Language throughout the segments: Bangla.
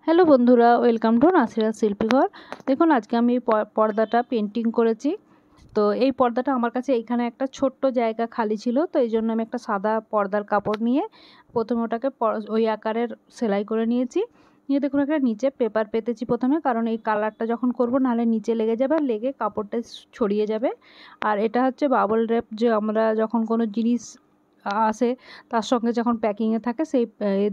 হ্যালো বন্ধুরা, ওয়েলকাম টু নাসিরাত শিল্পীঘর। দেখুন আজকে আমি পর্দাটা পেন্টিং করেছি। তো এই পর্দাটা আমার কাছে এইখানে একটা ছোট্ট জায়গা খালি ছিল, তো এই জন্য আমি একটা সাদা পর্দার কাপড় নিয়ে প্রথমে ওটাকে ওই আকারের সেলাই করে নিয়েছি। নিয়ে দেখুন একটা নিচে পেপার পেতেছি প্রথমে, কারণ এই কালারটা যখন করব নাহলে নিচে লেগে যাবে, লেগে কাপড়টা ছড়িয়ে যাবে। আর এটা হচ্ছে বাবল র্যাপ, যে আমরা যখন কোনো জিনিস আসে তার সঙ্গে যখন প্যাকিংয়ে থাকে সেই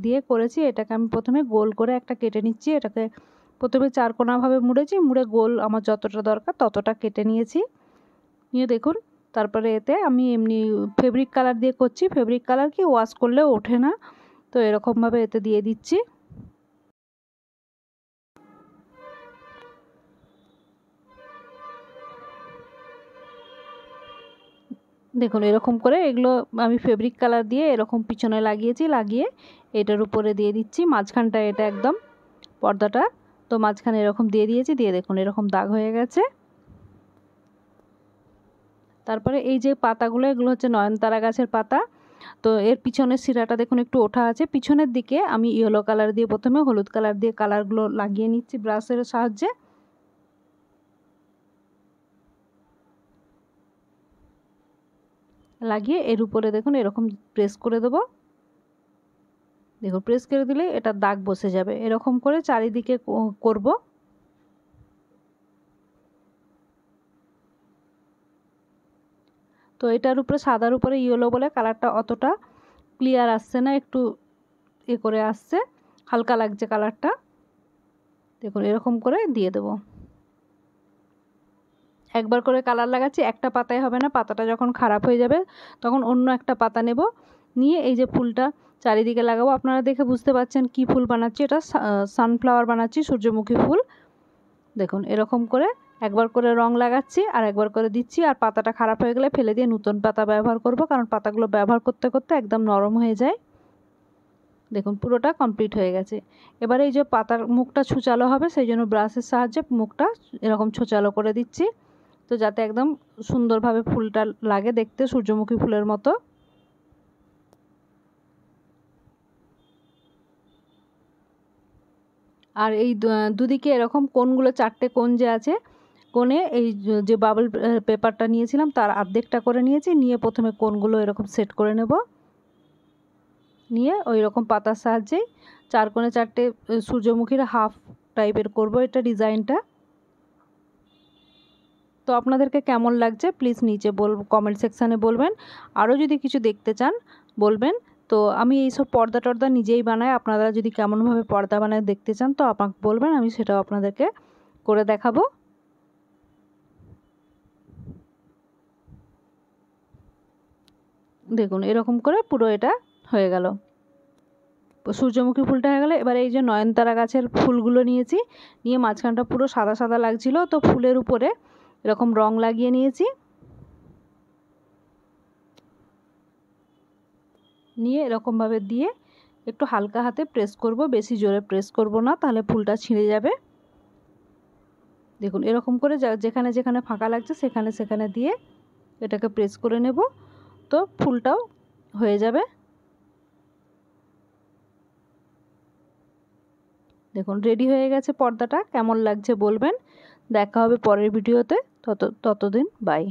দিয়ে করেছি। এটাকে আমি প্রথমে গোল করে একটা কেটে নিচ্ছি। এটাকে প্রথমে চারকোনাভাবে মুড়েছি, মুড়ে গোল আমার যতটা দরকার ততটা কেটে নিয়েছি। নিয়ে দেখুন তারপরে এতে আমি এমনি ফেব্রিক কালার দিয়ে করছি। ফেব্রিক কালার কি ওয়াশ করলেও ওঠে না, তো এরকমভাবে এতে দিয়ে দিচ্ছি। দেখুন এরকম করে এগুলো আমি ফেব্রিক কালার দিয়ে এরকম পিছনে লাগিয়েছি, লাগিয়ে এটার উপরে দিয়ে দিচ্ছি। মাঝখানটা এটা একদম পর্দাটা, তো মাঝখানে এরকম দিয়ে দিয়েছি, দিয়ে দেখুন এরকম দাগ হয়ে গেছে। তারপরে এই যে পাতাগুলো, এগুলো হচ্ছে নয়নতারা গাছের পাতা। তো এর পিছনের শিরাটা দেখুন একটু ওঠা আছে। পিছনের দিকে আমি ইয়েলো কালার দিয়ে প্রথমে হলুদ কালার দিয়ে কালারগুলো লাগিয়ে নিচ্ছি ব্রাশের সাহায্যে। লাগিয়ে এর উপরে দেখুন এরকম প্রেস করে দেবো। দেখুন প্রেস করে দিলে এটা দাগ বসে যাবে। এরকম করে চারিদিকে করব। তো এটার উপরে সাদার উপরে ইয়েলো বলে কালারটা অতটা ক্লিয়ার আসছে না, একটু এ করে আসছে, হালকা লাগছে কালারটা। দেখুন এরকম করে দিয়ে দেব। একবার করে কালার লাগাচ্ছি, একটা পাতায় হবে না, পাতাটা যখন খারাপ হয়ে যাবে তখন অন্য একটা পাতা নেব, নিয়ে এই যে ফুলটা চারিদিকে লাগাবো। আপনারা দেখে বুঝতে পারছেন কি ফুল বানাচ্ছি, এটা সানফ্লাওয়ার বানাচ্ছি, সূর্যমুখী ফুল। দেখুন এরকম করে একবার করে রং লাগাচ্ছি আর একবার করে দিচ্ছি। আর পাতাটা খারাপ হয়ে গেলে ফেলে দিয়ে নতুন পাতা ব্যবহার করব, কারণ পাতাগুলো ব্যবহার করতে করতে একদম নরম হয়ে যায়। দেখুন পুরোটা কমপ্লিট হয়ে গেছে। এবারে এই যে পাতার মুখটা ছুচালো হবে, সেই জন্য ব্রাশের সাহায্যে মুখটা এরকম ছোচালো করে দিচ্ছি, তো যাতে একদম সুন্দরভাবে ফুলটা লাগে দেখতে, সূর্যমুখী ফুলের মতো। আর এই দুদিকে এরকম কোণগুলো, চারটে কোণ যে আছে, কোণে এই যে বাবল পেপারটা নিয়েছিলাম তার অর্ধেকটা করে নিয়েছি, নিয়ে প্রথমে কোণগুলো এরকম সেট করে নেব। নিয়ে ওই রকম পাতার সাহায্যেই চার কোণে চারটে সূর্যমুখীর হাফ টাইপের করব এটা ডিজাইনটা। তো আপনাদেরকে কেমন লাগছে প্লিজ নিচে কমেন্ট সেকশানে বলবেন। আরও যদি কিছু দেখতে চান বলবেন। তো আমি এইসব পর্দা টর্দা নিজেই বানাই, আপনারা যদি কেমনভাবে পর্দা বানায় দেখতে চান তো আমাকে বলবেন, আমি সেটাও আপনাদেরকে করে দেখাবো। দেখুন এরকম করে পুরো এটা হয়ে গেল, সূর্যমুখী ফুলটা হয়ে গেলো। এবার এই যে নয়নতারা গাছের ফুলগুলো নিয়েছি, নিয়ে মাঝখানটা পুরো সাদা সাদা লাগছিল, তো ফুলের উপরে এরকম রং লাগিয়ে নিয়েছি। নিয়ে এরকমভাবে দিয়ে একটু হালকা হাতে প্রেস করব, বেশি জোরে প্রেস করব না, তাহলে ফুলটা ছিঁড়ে যাবে। দেখুন এরকম করে যেখানে যেখানে ফাঁকা লাগছে সেখানে সেখানে দিয়ে এটাকে প্রেস করে নেব, তো ফুলটাও হয়ে যাবে। দেখুন রেডি হয়ে গেছে পর্দাটা। কেমন লাগছে বলবেন। দেখা হবে পরের ভিডিওতে। ততদিন বাই।